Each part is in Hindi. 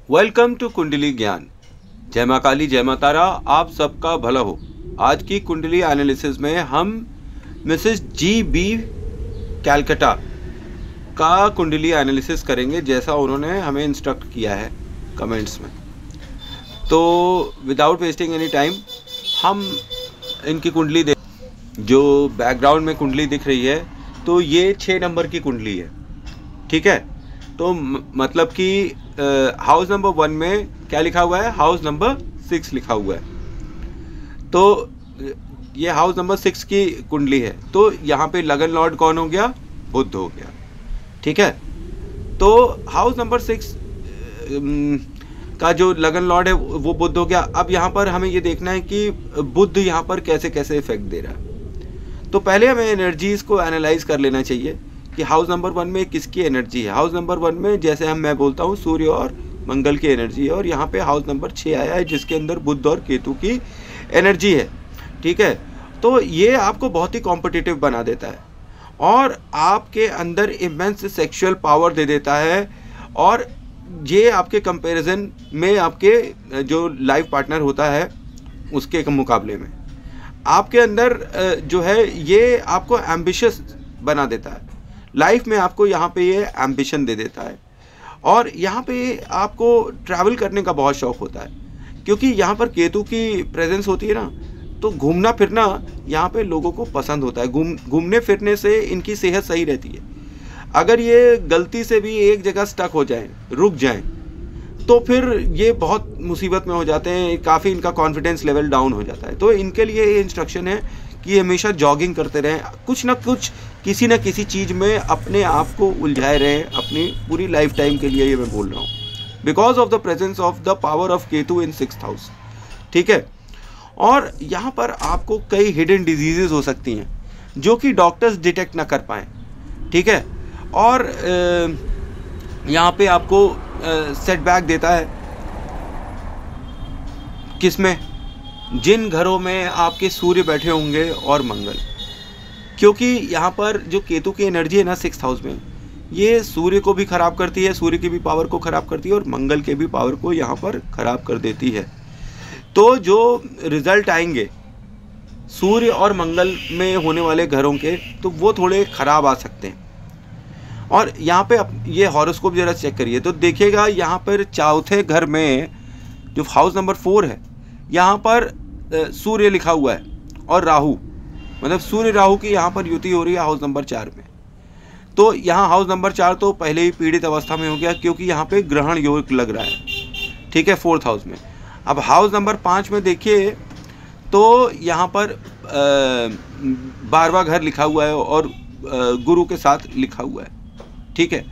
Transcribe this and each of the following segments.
वेलकम टू कुंडली ज्ञान। जय मां काली, जय मां तारा, आप सबका भला हो। आज की कुंडली एनालिसिस में हम मिसेस जी.बी. कैलकाटा का कुंडली एनालिसिस करेंगे, जैसा उन्होंने हमें इंस्ट्रक्ट किया है कमेंट्स में। तो विदाउट वेस्टिंग एनी टाइम हम इनकी कुंडली देख, जो बैकग्राउंड में कुंडली दिख रही है तो ये 6 नंबर की कुंडली है। ठीक है, तो मतलब कि हाउस नंबर 1 में क्या लिखा हुआ है, हाउस नंबर 6 लिखा हुआ है। तो ये हाउस नंबर 6 की कुंडली है। तो यहाँ पे लगन लॉर्ड कौन हो गया, बुध हो गया। ठीक है, तो हाउस नंबर 6 का जो लगन लॉर्ड है वो बुध हो गया। अब यहाँ पर हमें ये देखना है कि बुध यहाँ पर कैसे कैसे इफेक्ट दे रहा है। तो पहले हमें एनर्जीज को एनालाइज कर लेना चाहिए कि हाउस नंबर 1 में किसकी एनर्जी है। हाउस नंबर 1 में जैसे मैं बोलता हूँ सूर्य और मंगल की एनर्जी है, और यहाँ पे हाउस नंबर 6 आया है जिसके अंदर बुध और केतु की एनर्जी है। ठीक है, तो ये आपको बहुत ही कॉम्पिटिटिव बना देता है और आपके अंदर इमेंस सेक्सुअल पावर दे देता है। और ये आपके कंपैरिजन में आपके जो लाइफ पार्टनर होता है उसके मुकाबले में आपके अंदर जो है ये आपको एम्बिशियस बना देता है। लाइफ में आपको यहाँ पे ये एम्बिशन दे देता है, और यहाँ पे आपको ट्रैवल करने का बहुत शौक होता है, क्योंकि यहाँ पर केतु की प्रेजेंस होती है ना, तो घूमना फिरना यहाँ पे लोगों को पसंद होता है। घूमने फिरने से इनकी सेहत सही रहती है। अगर ये गलती से भी एक जगह स्टक हो जाएं, रुक जाएं, तो फिर ये बहुत मुसीबत में हो जाते हैं, काफ़ी इनका कॉन्फिडेंस लेवल डाउन हो जाता है। तो इनके लिए ये इंस्ट्रक्शन है कि हमेशा जॉगिंग करते रहें, कुछ ना कुछ किसी न किसी चीज़ में अपने आप को उलझाए रहें अपनी पूरी लाइफ टाइम के लिए। ये मैं बोल रहा हूँ because of the presence of the power of Ketu in 6th house. ठीक है, और यहाँ पर आपको कई हिडन डिजीजेज हो सकती हैं जो कि डॉक्टर्स डिटेक्ट ना कर पाएँ। ठीक है, और यहाँ पे आपको सेटबैक देता है किसमें, जिन घरों में आपके सूर्य बैठे होंगे और मंगल, क्योंकि यहाँ पर जो केतु की एनर्जी है ना 6th हाउस में, ये सूर्य को भी खराब करती है, सूर्य की भी पावर को खराब करती है और मंगल के भी पावर को यहाँ पर खराब कर देती है। तो जो रिजल्ट आएंगे सूर्य और मंगल में होने वाले घरों के, तो वो थोड़े खराब आ सकते हैं। और यहाँ पे ये हॉरोस्कोप जरा चेक करिए तो देखिएगा, यहाँ पर चौथे घर में जो हाउस नंबर 4 है, यहाँ पर सूर्य लिखा हुआ है और राहु, मतलब सूर्य राहु की यहाँ पर युति हो रही है हाउस नंबर 4 में। तो यहाँ हाउस नंबर 4 तो पहले ही पीड़ित अवस्था में हो गया, क्योंकि यहाँ पे ग्रहण योग लग रहा है। ठीक है, 4th हाउस में। अब हाउस नंबर 5 में देखिए तो यहाँ पर 12वां घर लिखा हुआ है और गुरु के साथ लिखा हुआ है। ठीक है,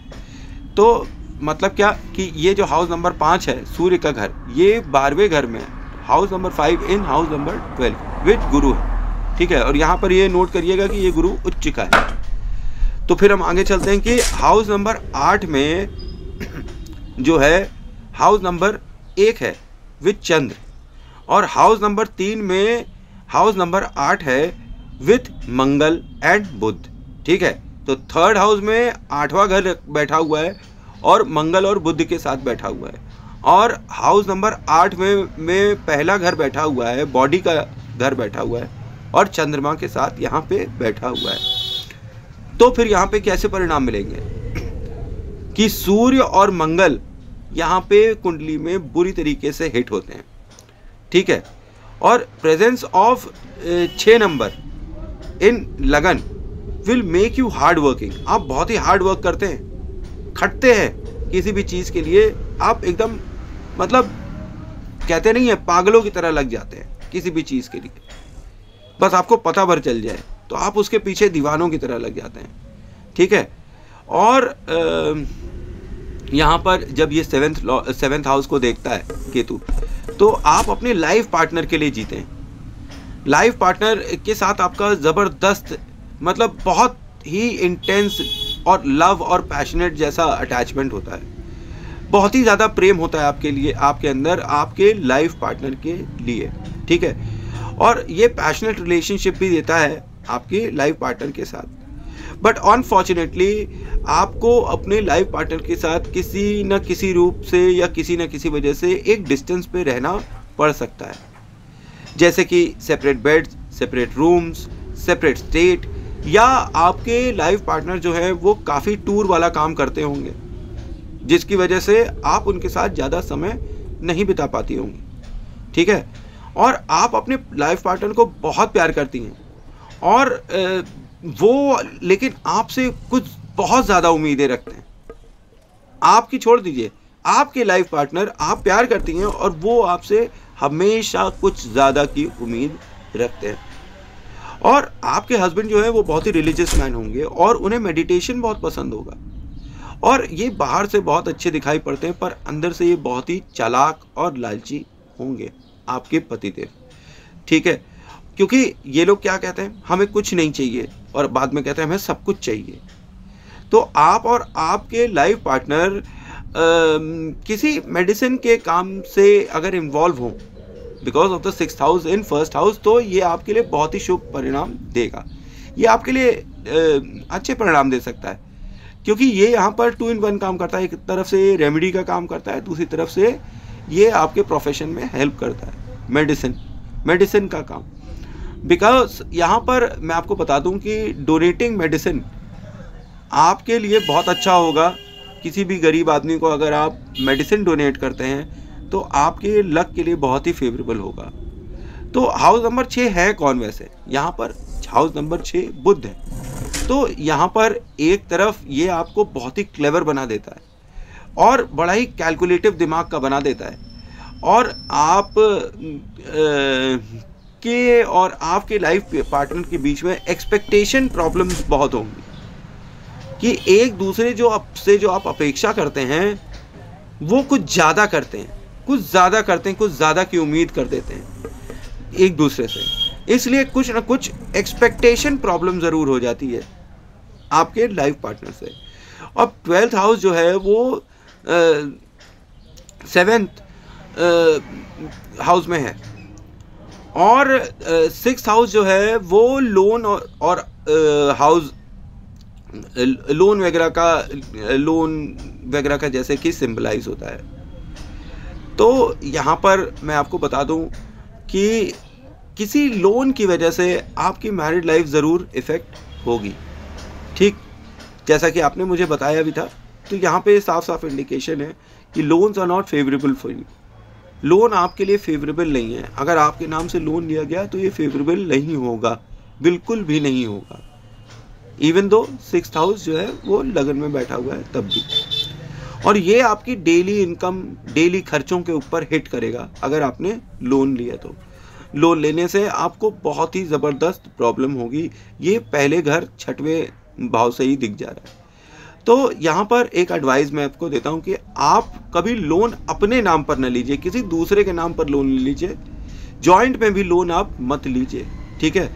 तो मतलब क्या कि ये जो हाउस नंबर 5 है सूर्य का घर, ये 12वें घर में है। House number 5 in house number 12 with गुरु है। ठीक है, और यहाँ पर ये नोट करिएगा कि ये गुरु उच्च का है। तो फिर हम आगे चलते हैं कि हाउस नंबर 8 में जो है हाउस नंबर 1 है विद चंद्र, और हाउस नंबर 3 में हाउस नंबर 8 है विद मंगल एंड बुध। ठीक है, तो 3rd हाउस में 8वां घर बैठा हुआ है और मंगल और बुध के साथ बैठा हुआ है, और हाउस नंबर 8 में पहला घर बैठा हुआ है, बॉडी का घर बैठा हुआ है और चंद्रमा के साथ यहाँ पे बैठा हुआ है। तो फिर यहाँ पे कैसे परिणाम मिलेंगे कि सूर्य और मंगल यहाँ पे कुंडली में बुरी तरीके से हिट होते हैं। ठीक है, और प्रेजेंस ऑफ 6 नंबर इन लगन will make you hard working. आप बहुत ही हार्ड वर्क करते हैं, खटते हैं किसी भी चीज़ के लिए, आप एकदम मतलब कहते नहीं है पागलों की तरह लग जाते हैं किसी भी चीज़ के लिए। बस आपको पता भर चल जाए तो आप उसके पीछे दीवानों की तरह लग जाते हैं। ठीक है, और यहाँ पर जब ये 7th हाउस को देखता है केतु, तो आप अपने लाइफ पार्टनर के लिए जीते हैं। लाइफ पार्टनर के साथ आपका ज़बरदस्त मतलब बहुत ही इंटेंस और लव और पैशनेट जैसा अटैचमेंट होता है, बहुत ही ज़्यादा प्रेम होता है आपके लिए, आपके अंदर आपके लाइफ पार्टनर के लिए। ठीक है, और ये पैशनेट रिलेशनशिप भी देता है आपके लाइफ पार्टनर के साथ। बट अनफॉर्चुनेटली आपको अपने लाइफ पार्टनर के साथ किसी न किसी रूप से या किसी न किसी वजह से एक डिस्टेंस पे रहना पड़ सकता है, जैसे कि separate beds, separate rooms, separate state, या आपके लाइफ पार्टनर जो है वो काफ़ी टूर वाला काम करते होंगे जिसकी वजह से आप उनके साथ ज़्यादा समय नहीं बिता पाती होंगी, ठीक है। और आप अपने लाइफ पार्टनर को बहुत प्यार करती हैं और वो लेकिन आपसे कुछ बहुत ज़्यादा उम्मीदें रखते हैं। आपकी छोड़ दीजिए, आपके लाइफ पार्टनर आप प्यार करती हैं और वो आपसे हमेशा कुछ ज़्यादा की उम्मीद रखते हैं। और आपके हस्बैंड जो है वो बहुत ही रिलीजियस मैन होंगे और उन्हें मेडिटेशन बहुत पसंद होगा और ये बाहर से बहुत अच्छे दिखाई पड़ते हैं पर अंदर से ये बहुत ही चालाक और लालची होंगे आपके पतिदेव, ठीक है। क्योंकि ये लोग क्या कहते हैं, हमें कुछ नहीं चाहिए और बाद में कहते हैं हमें सब कुछ चाहिए। तो आप और आपके लाइफ पार्टनर किसी मेडिसिन के काम से अगर इन्वॉल्व हों because of the 6th house in 1st house, तो ये आपके लिए बहुत ही शुभ परिणाम देगा। ये आपके लिए अच्छे परिणाम दे सकता है क्योंकि ये यहाँ पर 2 in 1 काम करता है। एक तरफ से ये रेमेडी का काम करता है, दूसरी तरफ से ये आपके प्रोफेशन में हेल्प करता है, मेडिसिन का काम। बिकॉज यहाँ पर मैं आपको बता दूँ कि डोनेटिंग मेडिसिन आपके लिए बहुत अच्छा होगा। किसी भी गरीब आदमी को अगर आप मेडिसिन डोनेट करते हैं तो आपके लक के लिए बहुत ही फेवरेबल होगा। तो हाउस नंबर 6 है कौन वैसे? यहाँ पर हाउस नंबर 6 बुध है। तो यहाँ पर एक तरफ ये आपको बहुत ही क्लेवर बना देता है और बड़ा ही कैलकुलेटिव दिमाग का बना देता है और आप के और आपके लाइफ पार्टनर के बीच में एक्सपेक्टेशन प्रॉब्लम्स बहुत होंगी कि एक दूसरे जो आप अपेक्षा करते हैं वो कुछ ज़्यादा करते हैं, कुछ ज़्यादा की उम्मीद कर देते हैं एक दूसरे से। इसलिए कुछ ना कुछ एक्सपेक्टेशन प्रॉब्लम ज़रूर हो जाती है आपके लाइफ पार्टनर से। अब 12th हाउस जो है वो 7th हाउस में है और 6th हाउस जो है वो लोन और हाउस लोन वगैरह का जैसे कि सिंबलाइज होता है। तो यहाँ पर मैं आपको बता दूँ कि किसी लोन की वजह से आपकी मैरिड लाइफ ज़रूर इफ़ेक्ट होगी, ठीक जैसा कि आपने मुझे बताया भी था। तो यहाँ पे साफ साफ इंडिकेशन है कि loans are not favourable for you. Loan आपके लिए फेवरेबल नहीं है। अगर आपके नाम से लोन लिया गया तो ये फेवरेबल नहीं होगा, बिल्कुल भी नहीं होगा। इवन दो 6th हाउस जो है वो लगन में बैठा हुआ है तब भी। और ये आपकी डेली इनकम, डेली खर्चों के ऊपर हिट करेगा अगर आपने लोन लिया तो। लोन लेने से आपको बहुत ही ज़बरदस्त प्रॉब्लम होगी। ये पहले घर 6वें भाव से ही दिख जा रहा है। तो यहाँ पर एक एडवाइस मैं आपको देता हूँ कि आप कभी लोन अपने नाम पर न लीजिए, किसी दूसरे के नाम पर लोन लीजिए। जॉइंट में भी लोन आप मत लीजिए, ठीक है।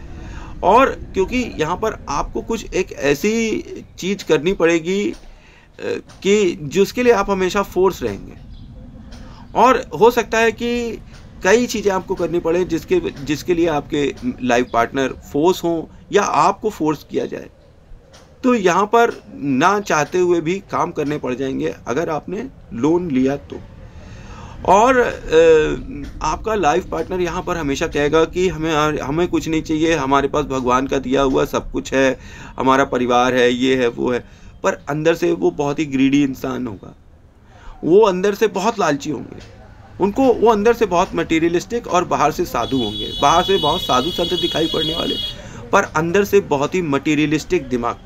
और क्योंकि यहाँ पर आपको कुछ एक ऐसी चीज़ करनी पड़ेगी कि जिसके लिए आप हमेशा फोर्स रहेंगे और हो सकता है कि कई चीज़ें आपको करनी पड़े जिसके लिए आपके लाइफ पार्टनर फोर्स हों या आपको फोर्स किया जाए। तो यहाँ पर ना चाहते हुए भी काम करने पड़ जाएंगे अगर आपने लोन लिया तो। और आपका लाइफ पार्टनर यहाँ पर हमेशा कहेगा कि हमें कुछ नहीं चाहिए, हमारे पास भगवान का दिया हुआ सब कुछ है, हमारा परिवार है, ये है वो है। पर अंदर से वो बहुत ही ग्रीडी इंसान होगा, वो अंदर से बहुत लालची होंगे, वो अंदर से बहुत मटेरियलिस्टिक और बाहर से साधु होंगे। बाहर से बहुत साधु संत दिखाई पड़ने वाले पर अंदर से बहुत ही मटेरियलिस्टिक दिमाग।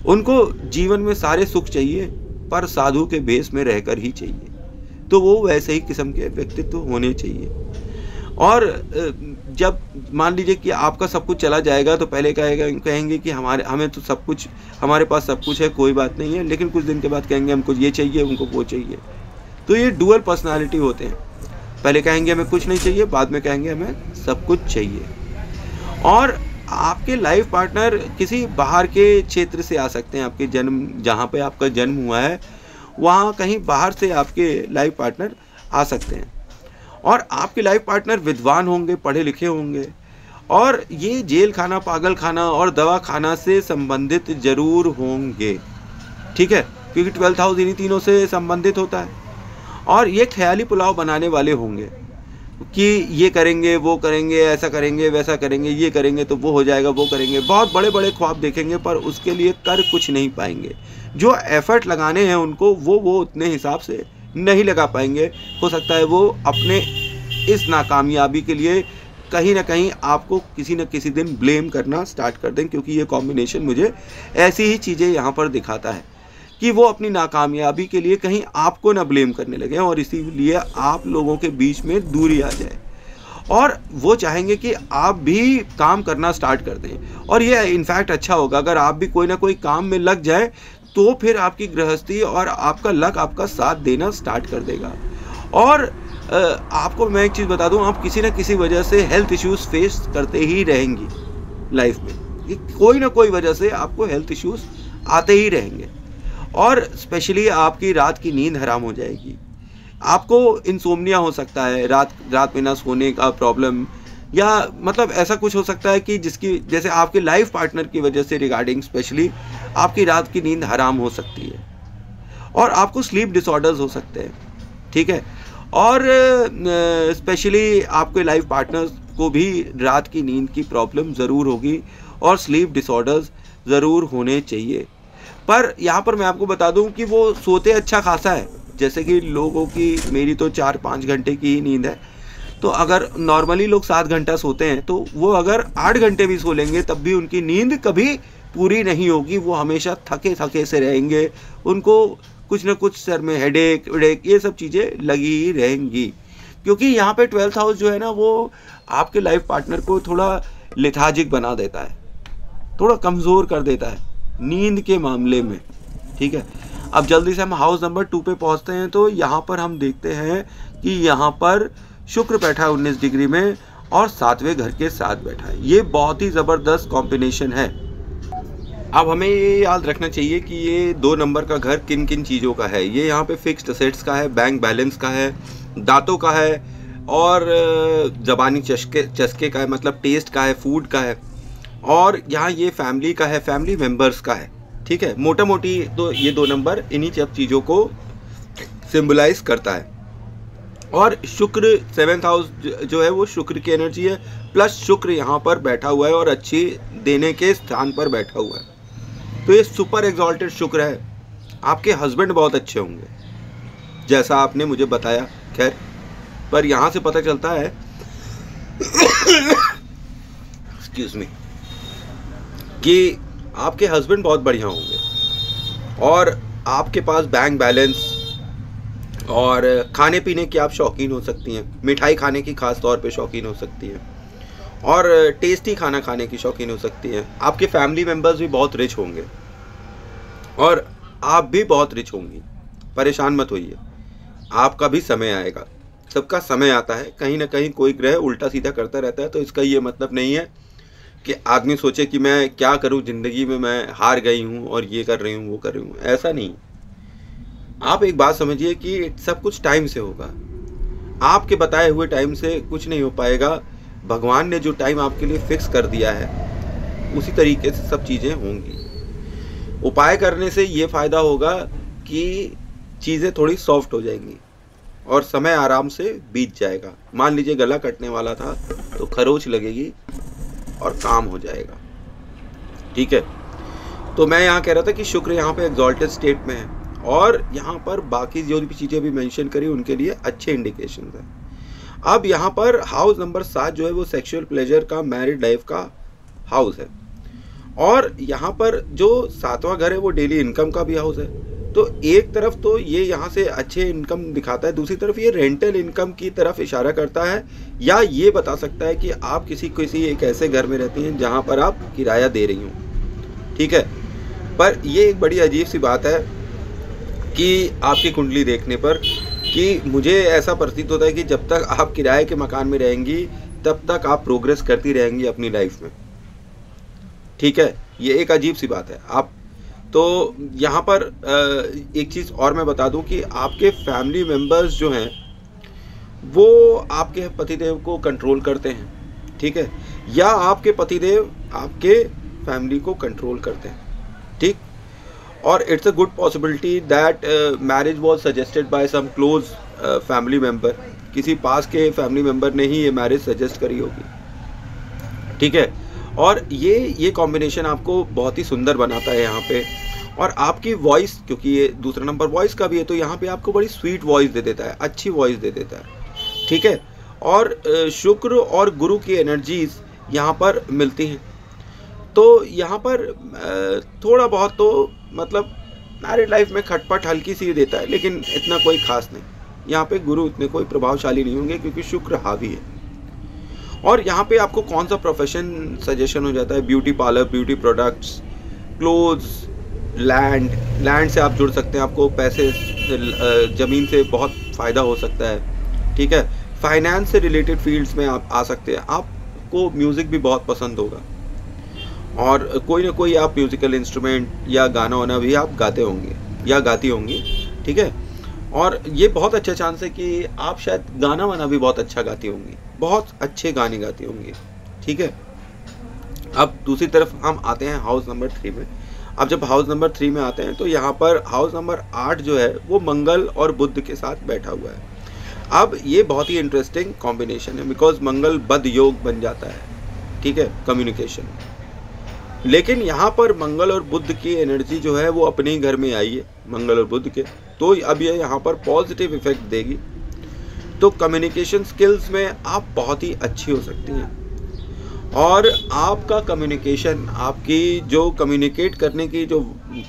उनको जीवन में सारे सुख चाहिए पर साधु के भेष में रहकर ही चाहिए। तो वो वैसे ही किस्म के व्यक्तित्व होने चाहिए। और जब मान लीजिए कि आपका सब कुछ चला जाएगा तो पहले कहेंगे कि हमें तो सब कुछ, हमारे पास सब कुछ है, कोई बात नहीं है। लेकिन कुछ दिन के बाद कहेंगे हमको ये चाहिए, उनको वो चाहिए। तो ये डुअल पर्सनालिटी होते हैं। पहले कहेंगे हमें कुछ नहीं चाहिए, बाद में कहेंगे हमें सब कुछ चाहिए। और आपके लाइफ पार्टनर किसी बाहर के क्षेत्र से आ सकते हैं। आपके जहाँ पे आपका जन्म हुआ है वहाँ कहीं बाहर से आपके लाइफ पार्टनर आ सकते हैं। और आपके लाइफ पार्टनर विद्वान होंगे, पढ़े लिखे होंगे और ये जेल खाना, पागल खाना और दवा खाना से संबंधित जरूर होंगे, ठीक है, क्योंकि 12th हाउस इन्हीं तीनों से संबंधित होता है। और ये ख्याली पुलाव बनाने वाले होंगे कि ये करेंगे, वो करेंगे, ऐसा करेंगे, वैसा करेंगे, ये करेंगे तो वो हो जाएगा, वो करेंगे, बहुत बड़े बड़े ख्वाब देखेंगे पर उसके लिए कर कुछ नहीं पाएंगे। जो एफर्ट लगाने हैं उनको वो उतने हिसाब से नहीं लगा पाएंगे। हो सकता है वो अपने इस नाकामयाबी के लिए कहीं ना कहीं आपको किसी न किसी दिन ब्लेम करना स्टार्ट कर दें, क्योंकि ये कॉम्बिनेशन मुझे ऐसी ही चीज़ें यहाँ पर दिखाता है कि वो अपनी नाकामयाबी के लिए कहीं आपको ना ब्लेम करने लगे और इसीलिए आप लोगों के बीच में दूरी आ जाए। और वो चाहेंगे कि आप भी काम करना स्टार्ट कर दें। और ये इनफैक्ट अच्छा होगा अगर आप भी कोई ना कोई काम में लग जाए, तो फिर आपकी गृहस्थी और आपका लक आपका साथ देना स्टार्ट कर देगा। और आपको मैं एक चीज़ बता दूं, आप किसी न किसी वजह से हेल्थ इश्यूज़ फेस करते ही रहेंगी लाइफ में। कोई ना कोई वजह से आपको हेल्थ इश्यूज़ आते ही रहेंगे और स्पेशली आपकी रात की नींद हराम हो जाएगी। आपको इंसोम्निया हो सकता है, रात में ना सोने का प्रॉब्लम, या मतलब ऐसा कुछ हो सकता है कि जिसकी जैसे आपके लाइफ पार्टनर की वजह से रिगार्डिंग स्पेशली आपकी रात की नींद हराम हो सकती है और आपको स्लीप डिसऑर्डर्स हो सकते हैं, ठीक है। और स्पेशली आपके लाइफ पार्टनर्स को भी रात की नींद की प्रॉब्लम ज़रूर होगी और स्लीप डिसऑर्डर्स ज़रूर होने चाहिए। पर यहाँ पर मैं आपको बता दूँ कि वो सोते अच्छा खासा है, जैसे कि लोगों की, मेरी तो 4-5 घंटे की ही नींद है, तो अगर नॉर्मली लोग 7 घंटा सोते हैं तो वो अगर 8 घंटे भी सो लेंगे तब भी उनकी नींद कभी पूरी नहीं होगी। वो हमेशा थके थके से रहेंगे, उनको कुछ ना कुछ सर में हेडेक वेडेक ये सब चीज़ें लगी ही रहेंगी, क्योंकि यहाँ पे 12th हाउस जो है ना वो आपके लाइफ पार्टनर को थोड़ा लेथार्जिक बना देता है, थोड़ा कमज़ोर कर देता है नींद के मामले में, ठीक है। अब जल्दी से हम हाउस नंबर 2 पे पहुँचते हैं। तो यहाँ पर हम देखते हैं कि यहाँ पर शुक्र बैठा है 19 डिग्री में और 7वें घर के साथ बैठा है। ये बहुत ही ज़बरदस्त कॉम्बिनेशन है। अब हमें ये याद रखना चाहिए कि ये 2 नंबर का घर किन किन चीज़ों का है। ये यहाँ पे फिक्स्ड असेट्स का है, बैंक बैलेंस का है, दांतों का है और ज़बानी चस्के का है, मतलब टेस्ट का है, फूड का है, और यहाँ ये फैमिली का है, फैमिली मेम्बर्स का है, ठीक है। मोटा मोटी तो ये 2 नंबर इन्हीं सब चीज़ों को सिंबलाइज करता है। और शुक्र 7th हाउस जो है वो शुक्र की एनर्जी है, प्लस शुक्र यहाँ पर बैठा हुआ है और अच्छी देने के स्थान पर बैठा हुआ है, तो ये सुपर एग्जॉल्टेड शुक्र है। आपके हस्बैंड बहुत अच्छे होंगे जैसा आपने मुझे बताया, खैर, पर यहाँ से पता चलता है एक्सक्यूज मी कि आपके हस्बैंड बहुत बढ़िया होंगे और आपके पास बैंक बैलेंस और खाने पीने की आप शौकीन हो सकती हैं, मिठाई खाने की खास तौर पे शौकीन हो सकती हैं और टेस्टी खाना खाने की शौकीन हो सकती हैं। आपके फैमिली मेम्बर्स भी बहुत रिच होंगे और आप भी बहुत रिच होंगी। परेशान मत होइए, आपका भी समय आएगा, सबका समय आता है। कहीं ना कहीं कोई ग्रह उल्टा सीधा करता रहता है, तो इसका ये मतलब नहीं है कि आदमी सोचे कि मैं क्या करूं ज़िंदगी में, मैं हार गई हूं और ये कर रही हूं वो कर रही हूं, ऐसा नहीं। आप एक बात समझिए कि सब कुछ टाइम से होगा, आपके बताए हुए टाइम से कुछ नहीं हो पाएगा। भगवान ने जो टाइम आपके लिए फिक्स कर दिया है उसी तरीके से सब चीज़ें होंगी। उपाय करने से ये फ़ायदा होगा कि चीज़ें थोड़ी सॉफ्ट हो जाएंगी और समय आराम से बीत जाएगा। मान लीजिए गला कटने वाला था तो खरोच लगेगी और काम हो जाएगा, ठीक है। तो मैं यहाँ कह रहा था कि शुक्र यहाँ पे एग्जॉल्टेड स्टेट में है और यहाँ पर बाकी जो भी चीज़ें भी मेंशन करी उनके लिए अच्छे इंडिकेशंस हैं। अब यहाँ पर हाउस नंबर 7 जो है वो सेक्सुअल प्लेजर का, मैरिड लाइफ का हाउस है और यहाँ पर जो 7वां घर है वो डेली इनकम का भी हाउस है। तो एक तरफ तो ये यहाँ से अच्छे इनकम दिखाता है, दूसरी तरफ ये रेंटल इनकम की तरफ इशारा करता है या ये बता सकता है कि आप किसी एक ऐसे घर में रहती हैं जहाँ पर आप किराया दे रही हो, ठीक है। पर ये एक बड़ी अजीब सी बात है कि आपकी कुंडली देखने पर कि मुझे ऐसा प्रतीत होता है कि जब तक आप किराए के मकान में रहेंगी तब तक आप प्रोग्रेस करती रहेंगी अपनी लाइफ में, ठीक है। ये एक अजीब सी बात है। आप तो यहाँ पर एक चीज़ और मैं बता दूं कि आपके फैमिली मेम्बर्स जो हैं वो आपके पतिदेव को कंट्रोल करते हैं, ठीक है, या आपके पतिदेव आपके फैमिली को कंट्रोल करते हैं, ठीक। और it's a good possibility that marriage was suggested by some close family member, किसी पास के फैमिली मेम्बर ने ही ये मैरिज सजेस्ट करी होगी, ठीक है। और ये कॉम्बिनेशन आपको बहुत ही सुंदर बनाता है यहाँ पे। और आपकी वॉइस, क्योंकि ये दूसरा नंबर वॉइस का भी है, तो यहाँ पे आपको बड़ी स्वीट वॉइस दे देता है, अच्छी वॉइस दे देता है, ठीक है। और शुक्र और गुरु की एनर्जीज यहाँ पर मिलती हैं, तो यहाँ पर थोड़ा बहुत तो मतलब मैरिड लाइफ में खटपट हल्की सी देता है, लेकिन इतना कोई खास नहीं। यहाँ पे गुरु इतने कोई प्रभावशाली नहीं होंगे क्योंकि शुक्र हावी है। और यहाँ पे आपको कौन सा प्रोफेशन सजेशन हो जाता है? Beauty parlour, beauty products, clothes, land से आप जुड़ सकते हैं, आपको पैसे ज़मीन से बहुत फ़ायदा हो सकता है, ठीक है। फाइनेंस से रिलेटेड फील्ड्स में आप आ सकते हैं। आपको म्यूज़िक भी बहुत पसंद होगा और कोई ना कोई आप म्यूज़िकल इंस्ट्रूमेंट या गाना वाना भी आप गाते होंगे या गाती होंगी, ठीक है। और ये बहुत अच्छा चांस है कि आप शायद गाना वाना भी बहुत अच्छा गाती होंगी, बहुत अच्छे गाने गाती होंगी, ठीक है। अब दूसरी तरफ हम आते हैं हाउस नंबर 3 में। अब जब हाउस नंबर 3 में आते हैं तो यहाँ पर हाउस नंबर 8 जो है वो मंगल और बुध के साथ बैठा हुआ है। अब ये बहुत ही इंटरेस्टिंग कॉम्बिनेशन है, बिकॉज मंगल बद योग बन जाता है, ठीक है, कम्युनिकेशन। लेकिन यहाँ पर मंगल और बुध की एनर्जी जो है वो अपने ही घर में आई है, मंगल और बुध के, तो अब ये यहाँ पर पॉजिटिव इफेक्ट देगी। तो कम्युनिकेशन स्किल्स में आप बहुत ही अच्छी हो सकती हैं और आपका कम्युनिकेशन, आपकी जो कम्युनिकेट करने की जो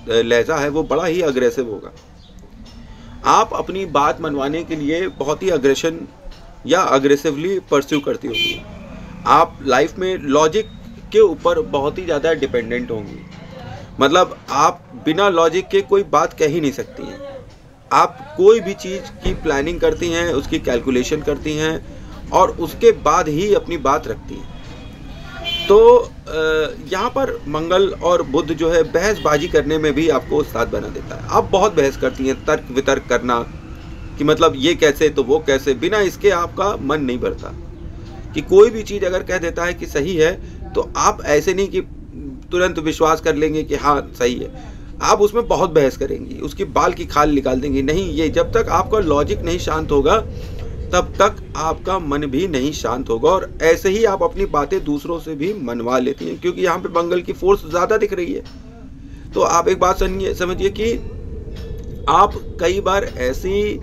लहजा है वो बड़ा ही अग्रेसिव होगा। आप अपनी बात मनवाने के लिए बहुत ही अग्रेशन या अग्रेसिवली परस्यू करती होंगी। आप लाइफ में लॉजिक के ऊपर बहुत ही ज़्यादा डिपेंडेंट होंगी, मतलब आप बिना लॉजिक के कोई बात कह ही नहीं सकती हैं। आप कोई भी चीज़ की प्लानिंग करती हैं, उसकी कैलकुलेशन करती हैं और उसके बाद ही अपनी बात रखती हैं। तो यहाँ पर मंगल और बुध जो है बहसबाजी करने में भी आपको उस्ताद बना देता है। आप बहुत बहस करती हैं, तर्क वितर्क करना कि मतलब ये कैसे तो वो कैसे, बिना इसके आपका मन नहीं भरता। कि कोई भी चीज़ अगर कह देता है कि सही है तो आप ऐसे नहीं कि तुरंत विश्वास कर लेंगे कि हाँ सही है, आप उसमें बहुत बहस करेंगी, उसकी बाल की खाल निकाल देंगी। नहीं, ये जब तक आपका लॉजिक नहीं शांत होगा तब तक आपका मन भी नहीं शांत होगा। और ऐसे ही आप अपनी बातें दूसरों से भी मनवा लेती हैं, क्योंकि यहाँ पे मंगल की फोर्स ज़्यादा दिख रही है। तो आप एक बात समझिए कि आप कई बार ऐसी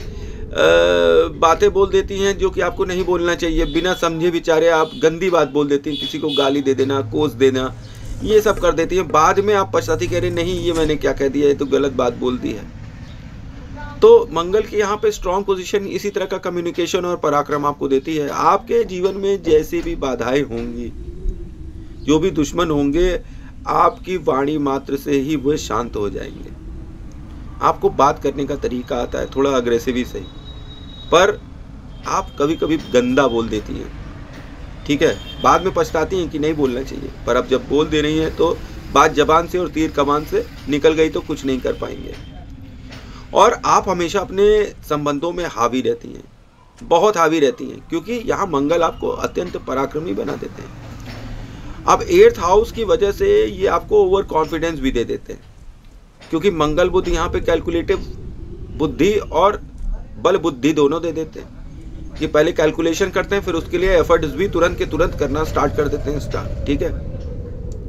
बातें बोल देती हैं जो कि आपको नहीं बोलना चाहिए, बिना समझे विचारे आप गंदी बात बोल देती हैं, किसी को गाली दे देना, कोस देना, ये सब कर देती हैं। बाद में आप पछताती कह रहे नहीं ये मैंने क्या कह दिया, ये तो गलत बात बोल दी है। तो मंगल की यहाँ पे स्ट्रॉन्ग पोजीशन इसी तरह का कम्युनिकेशन और पराक्रम आपको देती है। आपके जीवन में जैसी भी बाधाएं होंगी, जो भी दुश्मन होंगे, आपकी वाणी मात्र से ही वो शांत हो जाएंगे। आपको बात करने का तरीका आता है, थोड़ा अग्रेसिव ही सही, पर आप कभी कभी गंदा बोल देती हैं, ठीक है। बाद में पछताती हैं कि नहीं बोलना चाहिए, पर अब जब बोल दे रही हैं तो बात जबान से और तीर कमान से निकल गई तो कुछ नहीं कर पाएंगे। और आप हमेशा अपने संबंधों में हावी रहती हैं, बहुत हावी रहती हैं, क्योंकि यहाँ मंगल आपको अत्यंत पराक्रमी बना देते हैं। अब 8th हाउस की वजह से ये आपको ओवर कॉन्फिडेंस भी दे देते हैं, क्योंकि मंगल बुध यहाँ पे कैलकुलेटिव बुद्धि और बल बुद्धि दोनों दे देते हैं। ये पहले कैलकुलेशन करते हैं, फिर उसके लिए एफर्ट्स भी तुरंत के तुरंत करना स्टार्ट कर देते हैं, ठीक है।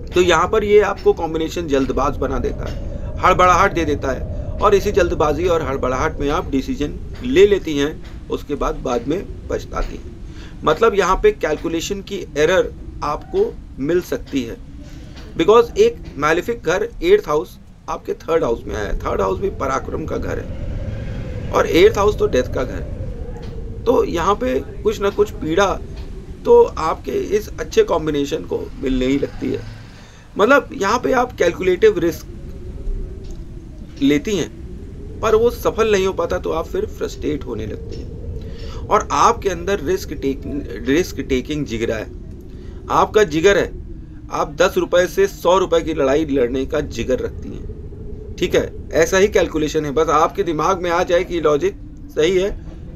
तो यहाँ पर ये आपको कॉम्बिनेशन जल्दबाज बना देता है, हड़बड़ाहट दे देता है, और इसी जल्दबाजी और हड़बड़ाहट में आप डिसीजन ले लेती हैं, उसके बाद में पछताती हैं। मतलब यहाँ पे कैलकुलेशन की एरर आपको मिल सकती है, बिकॉज एक मैलेफिक घर 8th हाउस आपके 3rd हाउस में आया है। 3rd हाउस भी पराक्रम का घर है और 8th हाउस तो डेथ का घर है। तो यहाँ पे कुछ ना कुछ पीड़ा तो आपके इस अच्छे कॉम्बिनेशन को मिलने ही लगती है। मतलब यहाँ पे आप कैलकुलेटिव रिस्क लेती हैं, पर वो सफल नहीं हो पाता तो आप फिर फ्रस्ट्रेट होने लगती हैं। और आपके अंदर रिस्क टेकिंग जिगरा है, आपका जिगर है। आप 10 रुपए से 100 रुपए की लड़ाई लड़ने का जिगर रखती हैं, ठीक है। ऐसा ही कैलकुलेशन है, बस आपके दिमाग में आ जाए कि लॉजिक सही है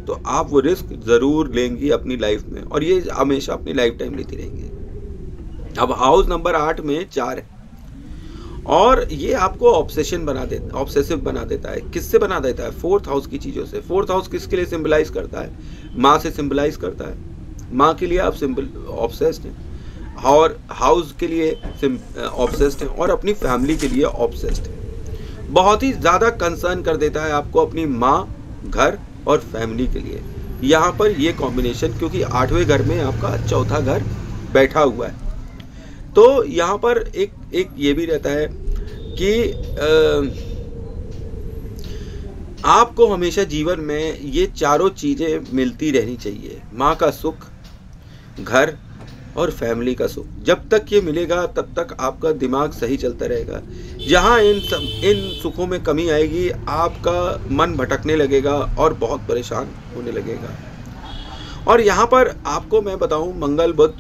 तो आप वो रिस्क ज़रूर लेंगी अपनी लाइफ में, और ये हमेशा अपनी लाइफ टाइम लेती रहेंगी। अब हाउस नंबर 8 में 4 है और ये आपको ऑब्सेसिव बना देता है। किससे बना देता है? 4th हाउस की चीज़ों से। 4th हाउस किसके लिए सिंबलाइज करता है? माँ से सिंबलाइज करता है। माँ के लिए आप ऑब्सेस्ड हैं और हाउस के लिए ऑब्सेस्ड हैं और अपनी फैमिली के लिए ऑब्सेस्ड हैं। बहुत ही ज़्यादा कंसर्न कर देता है आपको अपनी माँ, घर और फैमिली के लिए। यहाँ पर ये कॉम्बिनेशन, क्योंकि 8वें घर में आपका चौथा घर बैठा हुआ है, तो यहाँ पर एक ये भी रहता है कि आपको हमेशा जीवन में ये चारों चीज़ें मिलती रहनी चाहिए। माँ का सुख, घर और फैमिली का सुख। जब तक ये मिलेगा तब तक आपका दिमाग सही चलता रहेगा। जहाँ इन सुखों में कमी आएगी आपका मन भटकने लगेगा और बहुत परेशान होने लगेगा। और यहाँ पर आपको मैं बताऊँ, मंगल बुध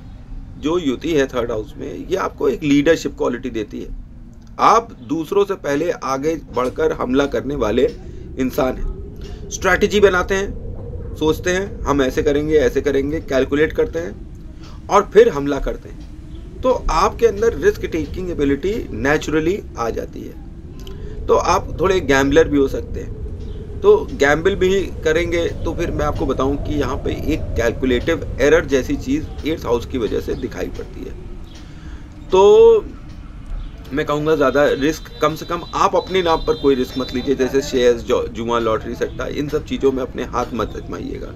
जो युति है 3rd हाउस में, ये आपको एक लीडरशिप क्वालिटी देती है। आप दूसरों से पहले आगे बढ़कर हमला करने वाले इंसान हैं। स्ट्रैटेजी बनाते हैं, सोचते हैं हम ऐसे करेंगे, कैलकुलेट करते हैं और फिर हमला करते हैं। तो आपके अंदर रिस्क टेकिंग एबिलिटी नेचुरली आ जाती है। तो आप थोड़े गैम्बलर भी हो सकते हैं। तो गैम्बल भी करेंगे तो फिर मैं आपको बताऊं कि यहाँ पे एक कैलकुलेटिव एरर जैसी चीज़ 8th हाउस की वजह से दिखाई पड़ती है। तो मैं कहूँगा ज़्यादा रिस्क कम से कम आप अपने नाम पर कोई रिस्क मत लीजिए, जैसे शेयर्स, जुआ, लॉटरी, सट्टा, इन सब चीज़ों में अपने हाथ मत आजमाइएगा।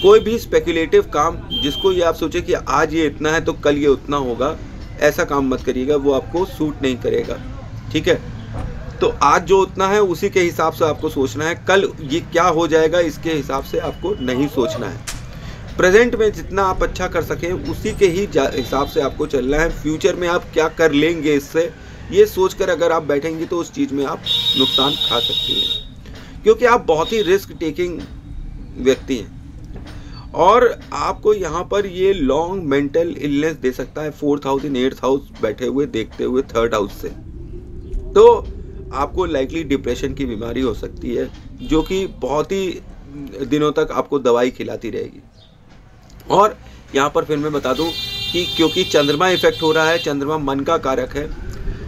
कोई भी स्पेकुलेटिव काम जिसको ये आप सोचे कि आज ये इतना है तो कल ये उतना होगा, ऐसा काम मत करिएगा, वो आपको सूट नहीं करेगा। ठीक है, तो आज जो उतना है उसी के हिसाब से आपको सोचना है, कल ये क्या हो जाएगा इसके हिसाब से आपको नहीं सोचना है। प्रेजेंट में जितना आप अच्छा कर सकें उसी के ही हिसाब से आपको चलना है। फ्यूचर में आप क्या कर लेंगे इससे, ये सोचकर अगर आप बैठेंगे तो उस चीज़ में आप नुकसान खा सकती हैं, क्योंकि आप बहुत ही रिस्क टेकिंग व्यक्ति हैं और आपको यहाँ पर ये लॉन्ग मेंटल इलनेस दे सकता है 4th house in 8th house बैठे हुए देखते हुए 3rd हाउस से। तो आपको लाइकली डिप्रेशन की बीमारी हो सकती है, जो कि बहुत ही दिनों तक आपको दवाई खिलाती रहेगी। और यहाँ पर फिर मैं बता दूँ कि क्योंकि चंद्रमा इफेक्ट हो रहा है, चंद्रमा मन का कारक है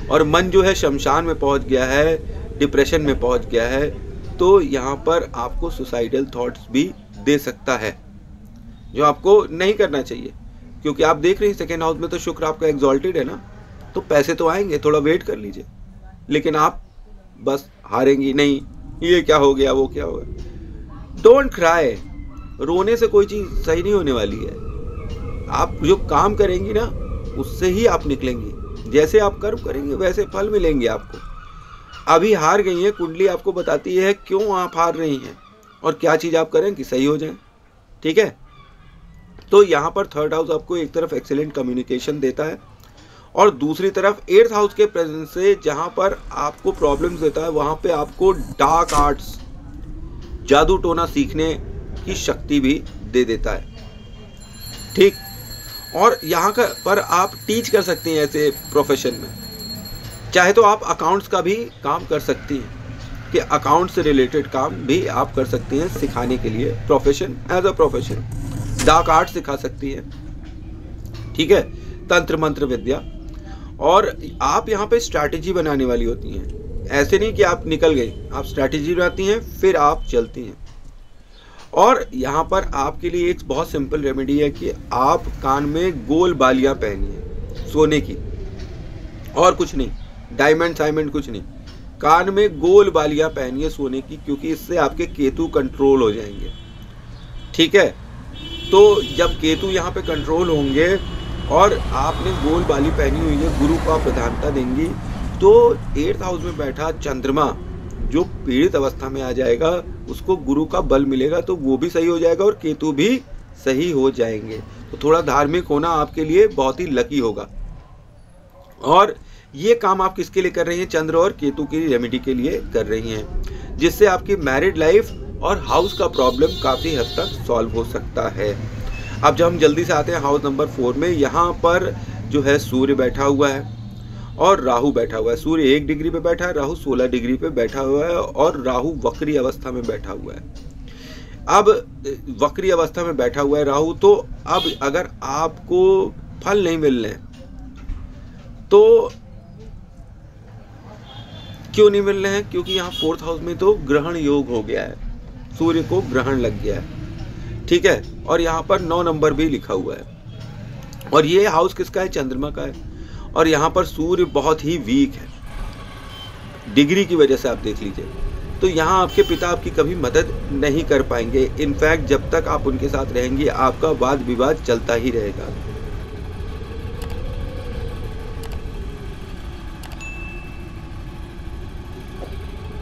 और मन जो है शमशान में पहुँच गया है, डिप्रेशन में पहुँच गया है, तो यहाँ पर आपको सुसाइडल थॉट्स भी दे सकता है, जो आपको नहीं करना चाहिए। क्योंकि आप देख रहे हैं 2nd हाउस में तो शुक्र आपका एग्जॉल्टेड है ना, तो पैसे तो आएंगे, थोड़ा वेट कर लीजिए। लेकिन आप बस हारेंगी नहीं, ये क्या हो गया, वो क्या हो गया। डोंट क्राई, रोने से कोई चीज़ सही नहीं होने वाली है। आप जो काम करेंगी ना उससे ही आप निकलेंगी। जैसे आप कर्म करेंगे वैसे फल मिलेंगे आपको। अभी हार गई है, कुंडली आपको बताती है क्यों आप हार रही हैं और क्या चीज़ आप करें कि सही हो जाए। ठीक है, तो यहाँ पर 3rd हाउस आपको एक तरफ एक्सीलेंट कम्युनिकेशन देता है और दूसरी तरफ 8th हाउस के प्रेजेंस से जहाँ पर आपको प्रॉब्लम्स देता है वहाँ पे आपको डार्क आर्ट्स, जादू टोना सीखने की शक्ति भी दे देता है। ठीक, और यहाँ पर आप टीच कर सकती हैं ऐसे प्रोफेशन में। चाहे तो आप अकाउंट्स का भी काम कर सकती हैं, कि अकाउंट से रिलेटेड काम भी आप कर सकती हैं सिखाने के लिए, profession as a profession. Dark art सिखा सकती हैं, ठीक है, तंत्र मंत्र विद्या। और आप यहाँ पे स्ट्रैटेजी बनाने वाली होती हैं। ऐसे नहीं कि आप निकल गई, आप स्ट्रैटेजी बनाती हैं फिर आप चलती हैं। और यहाँ पर आपके लिए एक बहुत सिंपल रेमेडी है कि आप कान में गोल बालियाँ पहनिए सोने की, और कुछ नहीं, डायमंड साइमंड कुछ नहीं, कान में गोल बालियाँ पहनिए सोने की, क्योंकि इससे आपके केतु कंट्रोल हो जाएंगे। ठीक है, तो जब केतु यहाँ पे कंट्रोल होंगे और आपने गोल बाली पहनी हुई है, गुरु को आप प्रधानता देंगी, तो 8th हाउस में बैठा चंद्रमा जो पीड़ित अवस्था में आ जाएगा उसको गुरु का बल मिलेगा, तो वो भी सही हो जाएगा और केतु भी सही हो जाएंगे। तो थोड़ा धार्मिक होना आपके लिए बहुत ही लकी होगा। और ये काम आप किसके लिए कर रही हैं? चंद्र और केतु की रेमेडी के लिए कर रही हैं, जिससे आपकी मैरिड लाइफ और हाउस का प्रॉब्लम काफ़ी हद तक सॉल्व हो सकता है। अब जब हम जल्दी से आते हैं हाउस नंबर 4 में, यहाँ पर जो है सूर्य बैठा हुआ है और राहु बैठा हुआ है। सूर्य 1 डिग्री पे बैठा है, राहु 16 डिग्री पे बैठा हुआ है और राहु वक्री अवस्था में बैठा हुआ है। अब वक्री अवस्था में बैठा हुआ है राहु, तो अब अगर आपको फल नहीं मिल रहे हैं, तो क्यों नहीं मिल रहे हैं? क्योंकि यहाँ 4th हाउस में तो ग्रहण योग हो गया है, सूर्य को ग्रहण लग गया है, ठीक है। और यहाँ पर 9 नंबर भी लिखा हुआ है, और ये हाउस किसका है? चंद्रमा का है। और यहाँ पर सूर्य बहुत ही वीक है, डिग्री की वजह से आप देख लीजिए। तो यहाँ आपके पिता आपकी कभी मदद नहीं कर पाएंगे। इनफैक्ट जब तक आप उनके साथ रहेंगे आपका वाद विवाद चलता ही रहेगा।